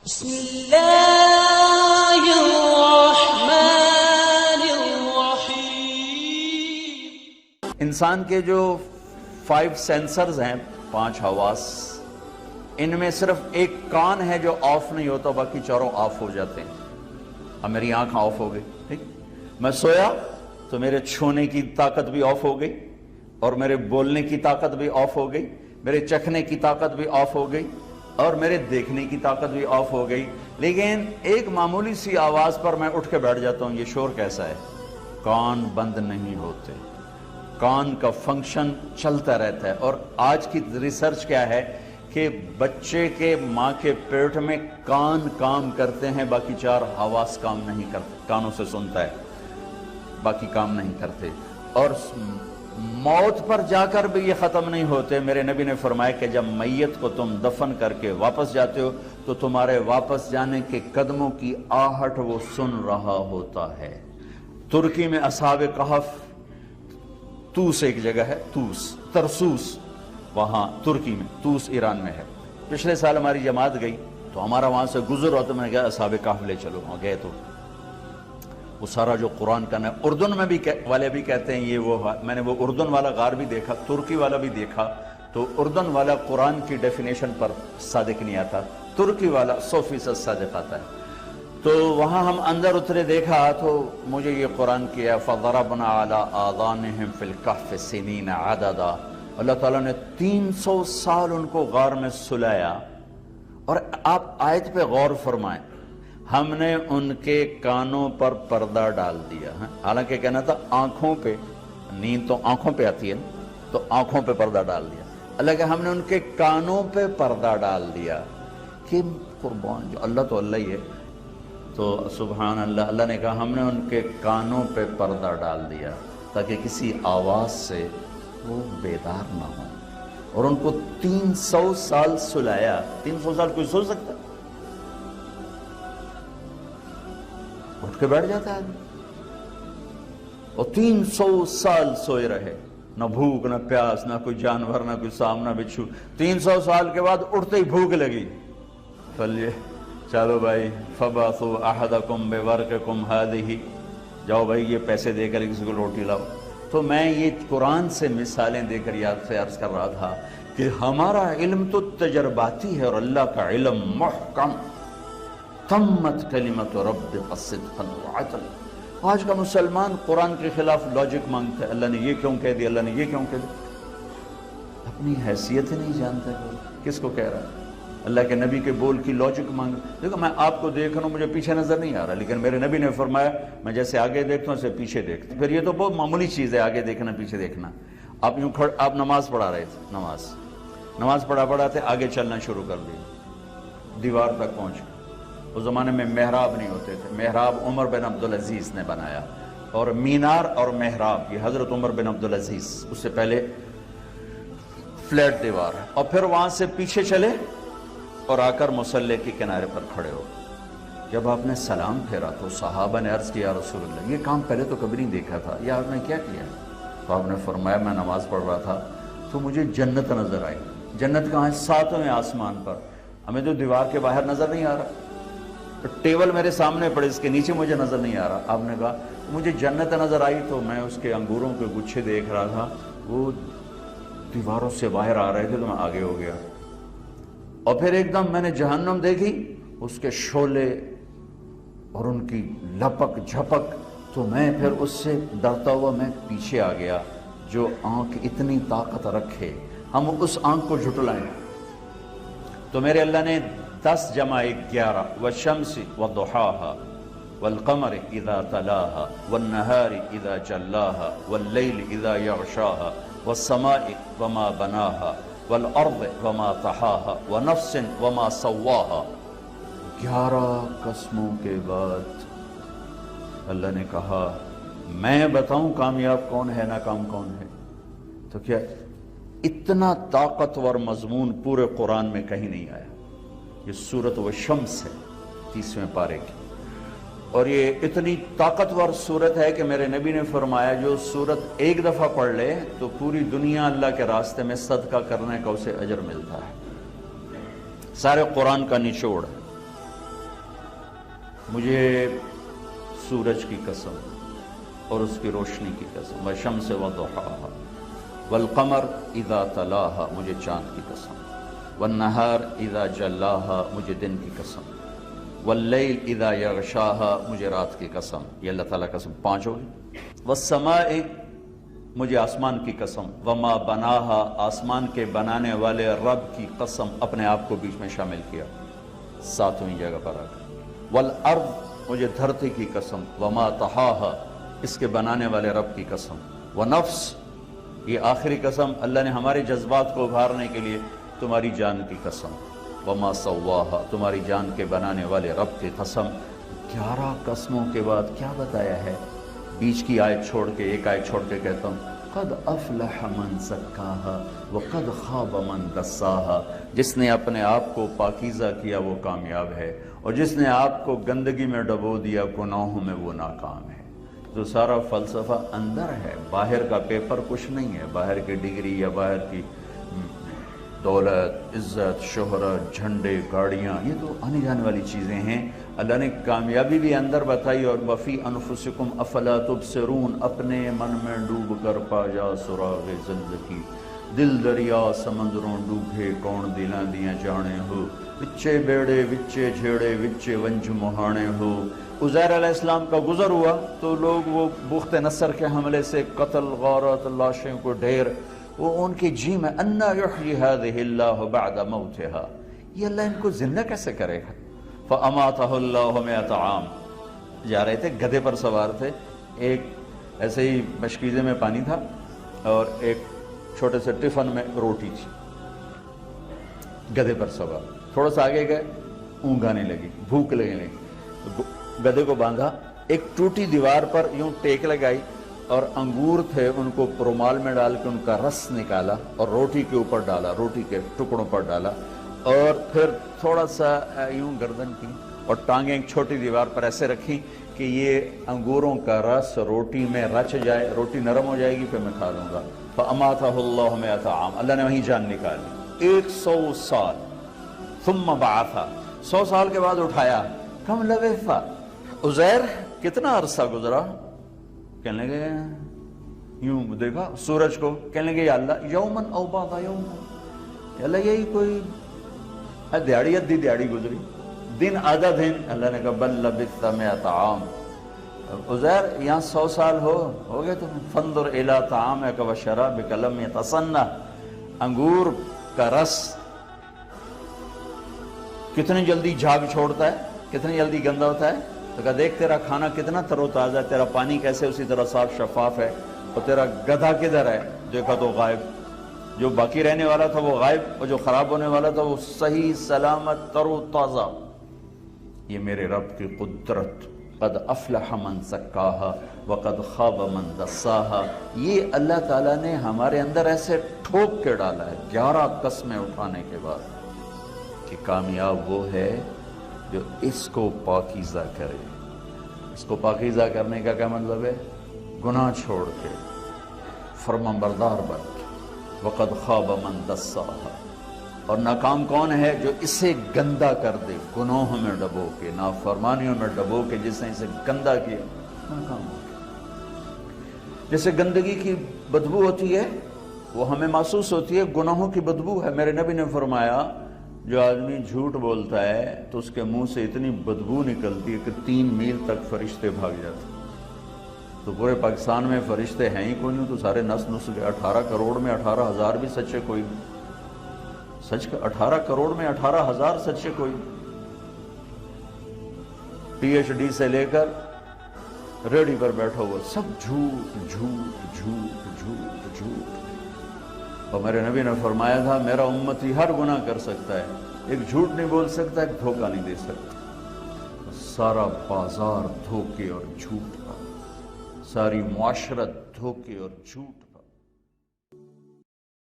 بسم اللہ الرحمن الرحیم۔ انسان کے جو 5 سینسرز ہیں، 5 حواس، ان میں صرف ایک کان ہے جو آف نہیں ہوتا، باقی چاروں آف ہو جاتے ہیں۔ اب میری آنکھ آف ہو گئی، ٹھیک، میں سویا تو میرے چھونے کی طاقت بھی آف ہو گئی، اور میرے بولنے کی طاقت بھی آف ہو گئی، میرے چکھنے کی طاقت بھی آف ہو گئی، اور میرے دیکھنے کی طاقت بھی آف ہو گئی۔ لیکن ایک معمولی سی آواز پر میں اٹھ کے بیٹھ جاتا ہوں، یہ شور کیسا ہے؟ کان بند نہیں ہوتے، کان کا فنکشن چلتا رہتا ہے۔ اور آج کی ریسرچ کیا ہے کہ بچے کے ماں کے پیٹ میں کان کام کرتے ہیں، باقی 4 حواس کام نہیں کرتے، کانوں سے سنتا ہے، باقی کام نہیں کرتے۔ اور موت پر جا کر بھی یہ ختم نہیں ہوتے۔ میرے نبی نے فرمایا کہ جب میت کو تم دفن کر کے واپس جاتے ہو تو تمہارے واپس جانے کے قدموں کی آہٹ وہ سن رہا ہوتا ہے۔ ترکی میں اصحاب کہف، توس ایک جگہ ہے، توس، ترسوس، وہاں ترکی میں، توس ایران میں ہے۔ پچھلے سال ہماری جماعت گئی تو ہمارا وہاں سے گزر ہوا تو میں نے کہا اصحاب کہف لے چلو۔ وہاں گئے تو وہ سارا جو قرآن کا ہے، اردن میں بھی والے بھی کہتے ہیں یہ وہ، میں نے وہ اردن والا غار بھی دیکھا، ترکی والا بھی دیکھا، تو اردن والا قرآن کی ڈیفینیشن پر صادق نہیں آتا، ترکی والا 100% صادق آتا ہے۔ تو وہاں ہم اندر اترے، دیکھا تو مجھے یہ قرآن کیا فَضَرَبْنَا عَلَىٰ آذَانِهِمْ فِي الْكَهْفِ سِنِينَ عَدَدًا۔ اللہ تعالیٰ نے 300 سال ان کو غار میں سلایا۔ اور آپ آیت پہ غور فرمائیں، ہم نے ان کے کانوں پر پردہ ڈال دیا ہے، حالانکہ کہنا تھا آنکھوں پہ، نیند تو آنکھوں پہ آتی ہے نا، تو آنکھوں پہ پردہ ڈال دیا۔ اللہ کہ ہم نے ان کے کانوں پہ پردہ ڈال دیا کہ قربان جو اللہ تو اللہ ہی ہے، تو سبحان اللہ، اللہ نے کہا ہم نے ان کے کانوں پہ پردہ ڈال دیا تاکہ کسی آواز سے وہ بیدار نہ ہوں، اور ان کو 300 سال سلایا۔ 300 سال کوئی سو سکتا ہے؟ اٹھ کے بیٹھ جاتا ہے آدمی، اور 300 سال سوئے رہے، نہ بھوک نہ پیاس، نہ کوئی جانور، نہ کوئی سام، نہ بچھو۔ 300 سال کے بعد اٹھتے ہی بھوک لگی، چلیے چلو بھائی، فَبَعْثُوا أَحَدَكُمْ بِوَرْقِكُمْ هَٰذِهِ، جاؤ بھائی یہ پیسے دے کر کسی کو روٹی لاؤ۔ تو میں یہ قرآن سے مثالیں دے کر یاد سے عرض کر رہا تھا کہ ہمارا علم تو تجرباتی ہے، اور اللہ کا علم محکم، تمت کلمت ربک صدقا وعدلا۔ آج کا مسلمان قرآن کے خلاف لاجک مانگتا ہے، اللہ نے یہ کیوں کہہ دیا، اللہ نے یہ کیوں کہہ دیا، اپنی حیثیت ہی نہیں جانتا ہے، کس کو کہہ رہا ہے؟ اللہ کے نبی کے بول کی لاجک مانگ۔ دیکھو میں آپ کو دیکھ رہا ہوں، مجھے پیچھے نظر نہیں آ رہا، لیکن میرے نبی نے فرمایا میں جیسے آگے دیکھتا ہوں اسے پیچھے دیکھتا ہوں۔ پھر یہ تو بہت معمولی چیز ہے، آگے دیکھنا پیچھے دیکھنا۔ آپ یوں آپ نماز پڑھا رہے تھے، نماز پڑھا تھے، آگے چلنا شروع کر دیا، دیوار تک پہنچ گئے۔ اس زمانے میں محراب نہیں ہوتے تھے، محراب عمر بن عبدالعزیز نے بنایا، اور مینار اور محراب یہ حضرت عمر بن عبدالعزیز، اس سے پہلے فلیٹ دیوار ہے۔ اور پھر وہاں سے پیچھے چلے اور آ کر مصلی کے کنارے پر کھڑے ہو۔ جب آپ نے سلام پھیرا تو صحابہ نے عرض کیا رسول اللہ یہ کام پہلے تو کبھی نہیں دیکھا تھا، یہ آپ نے کیا کیا؟ تو آپ نے فرمایا میں نماز پڑھ رہا تھا تو مجھے جنت نظر آئی۔ جنت کہاں ہے؟ 7ویں آسمان پر، ہمیں تو دیوار کے باہر نظر نہیں آ رہا، ٹیبل میرے سامنے پڑے، اس کے نیچے مجھے نظر نہیں آ رہا۔ آپ نے کہا مجھے جنت نظر آئی تو میں اس کے انگوروں کے گچھے دیکھ رہا تھا، وہ دیواروں سے باہر آ رہے تھے تو میں آگے ہو گیا، اور پھر ایک دم میں نے جہنم دیکھی، اس کے شعلے اور ان کی لپک جھپک، تو میں پھر اس سے ڈرتا ہوا میں پیچھے آ گیا۔ جو آنکھ اتنی طاقت رکھے ہم اس آنکھ کو جھٹلائیں، تو میرے اللہ نے 10 جمع 11 والشمس وضحاها والقمر اذا تلاها والنهار اذا جلاها والليل اذا يغشاها والسماء وما بناها والارض وما طحاها ونفس وما سواها۔ 11 قسموں کے بعد اللہ نے کہا میں بتاؤں کامیاب کون ہے، ناکام کون ہے؟ تو کیا اتنا طاقتور مضمون پورے قرآن میں کہیں نہیں آیا۔ یہ سورۃ والشمس ہے 30ویں پارے کی، اور یہ اتنی طاقتور سورت ہے کہ میرے نبی نے فرمایا جو سورت ایک دفعہ پڑھ لے تو پوری دنیا اللہ کے راستے میں صدقہ کرنے کا اسے اجر ملتا ہے۔ سارے قرآن کا نچوڑ ہے، مجھے سورج کی قسم اور اس کی روشنی کی قسم، والشمس وضحاها، والقمر اذا تلاها، مجھے چاند کی قسم، والنہار اذا جلاها، مجھے دن کی قسم، واللیل اذا یغشاها، مجھے رات کی قسم۔ یہ اللہ تعالیٰ قسم 5 ہوگی۔ والسماء، مجھے آسمان کی قسم، وما بناها، آسمان کے بنانے والے رب کی قسم، اپنے آپ کو بیچ میں شامل کیا 7ویں جگہ پر آ کر۔ والارض، مجھے دھرتی کی قسم، وما طحاها، اس کے بنانے والے رب کی قسم۔ ونفس، یہ آخری قسم اللہ نے ہمارے جذبات کو ابھارنے کے لیے، تمہاری جان کی قسم، وما سواها، تمہاری جان کے بنانے والے رب کی قسم۔ 11 قسموں کے بعد کیا بتایا ہے؟ بیچ کی آیت چھوڑ کے، ایک آیت چھوڑ کے کہتا ہوں، قد افلح من زکاها وقد خاب من دساها، جس نے اپنے آپ کو پاکیزہ کیا وہ کامیاب ہے، اور جس نے آپ کو گندگی میں ڈبو دیا گناہوں میں وہ ناکام ہے۔ تو سارا فلسفہ اندر ہے، باہر کا پیپر کچھ نہیں ہے، باہر کی ڈگری یا باہر کی دولت، عزت، شہرت، جھنڈے، گاڑیاں، یہ تو آنے جانے والی چیزیں ہیں۔ اللہ نے کامیابی بھی اندر بتائی، اور وفی انفسکم افلا تبصرون، اپنے من میں ڈوب کر پا جا سراغ زندگی، دل دریا سمندروں ڈوبے کون دلاں دیاں جانے ہو، وچے بیڑے وچے جھیڑے وچے ونج مہانے ہو۔ عزیر علیہ السلام کا گزر ہوا تو لوگ وہ بخت نصر کے حملے سے قتل، غارت، لاشیں کو ڈھیر، وہ ان کی جی میں انا یحیی ہذہ اللہ بعد موتہا، یہ اللہ ان کو زندہ کیسے کرے گا؟ فاماتہ اللہ 100 عام۔ جا رہے تھے، گدھے پر سوار تھے، ایک ایسے ہی مشکیزے میں پانی تھا اور ایک چھوٹے سے ٹفن میں روٹی تھی، گدھے پر سوار، تھوڑا سا آگے گئے، اونگ آنے لگی، بھوک لگنے لگی، گدھے کو باندھا، ایک ٹوٹی دیوار پر یوں ٹیک لگائی اور انگور تھے، ان کو رومال میں ڈال کے ان کا رس نکالا اور روٹی کے اوپر ڈالا، روٹی کے ٹکڑوں پر ڈالا، اور پھر تھوڑا سا یوں گردن کی اور ٹانگیں ایک چھوٹی دیوار پر ایسے رکھی کہ یہ انگوروں کا رس روٹی میں رچ جائے، روٹی نرم ہو جائے گی، پھر میں کھا لوں گا۔ فَأَمَاتَهُ اللَّهُ 100 عام، اللہ نے وہیں جان نکالی، 100 سال۔ ثم بعثا، 100 سال کے بعد اٹھایا۔ کم لبثا، عزیر کتنا عرصہ گزرا؟ کہنے لگے، یوں دیکھا سورج کو، کہنے لگے یا اللہ یومن او بعض یوم، یا اللہ یہی کوئی دیہڑی ادھی دیہڑی گزری، دن آدھا دن۔ اللہ نے کہا بل لبثت 100 عام، عزیر یہاں 100 سال ہو گئے تم، فانظر الی طعامک و شرابک لم یتصنع، انگور کا رس کتنی جلدی جھاگ چھوڑتا ہے، کتنی جلدی گندا ہوتا ہے۔ تو کہا دیکھ تیرا کھانا کتنا تر و تازہ ہے، تیرا پانی کیسے اسی طرح صاف شفاف ہے، اور تیرا گدھا کدھر ہے؟ دیکھا تو غائب، جو باقی رہنے والا تھا وہ غائب، اور جو خراب ہونے والا تھا وہ صحیح سلامت تر و تازہ۔ یہ میرے رب کی قدرت، قد افلح من زکاہا وقد خاب من دساہا، یہ اللہ تعالیٰ نے ہمارے اندر ایسے ٹھوک کے ڈالا ہے 11 قسمیں اٹھانے کے بعد، کہ کامیاب وہ ہے جو اس کو پاکیزہ کرے۔ اس کو پاکیزہ کرنے کا کیا مطلب ہے؟ گناہ چھوڑ کے فرمانبردار بن کے۔ وقد خاب من دساہا، اور ناکام کون ہے؟ جو اسے گندا کر دے، گناہوں میں ڈبو کے، نافرمانیوں میں ڈبو کے، جس نے اسے گندا کیا ناکام ہو گیا۔ جیسے گندگی کی بدبو ہوتی ہے وہ ہمیں محسوس ہوتی ہے، گناہوں کی بدبو ہے۔ میرے نبی نے فرمایا جو آدمی جھوٹ بولتا ہے تو اس کے منہ سے اتنی بدبو نکلتی ہے کہ 3 میل تک فرشتے بھاگ جاتے۔ تو پورے پاکستان میں فرشتے ہیں ہی کوئی نہیں، تو سارے نس گئے۔ 18 کروڑ میں 18,000 بھی سچے کوئی نہیں، سچ کا 18 کروڑ میں 18,000 سچے کوئی نہیں۔ PhD سے لے کر ریڈی پر بیٹھا ہوا سب جھوٹ جھوٹ جھوٹ جھوٹ جھوٹ۔ اور میرے نبی نے فرمایا تھا میرا امتی ہر گناہ کر سکتا ہے، ایک جھوٹ نہیں بول سکتا، ایک دھوکہ نہیں دے سکتا۔ سارا بازار دھوکے اور جھوٹ کا، ساری معاشرت دھوکے اور جھوٹ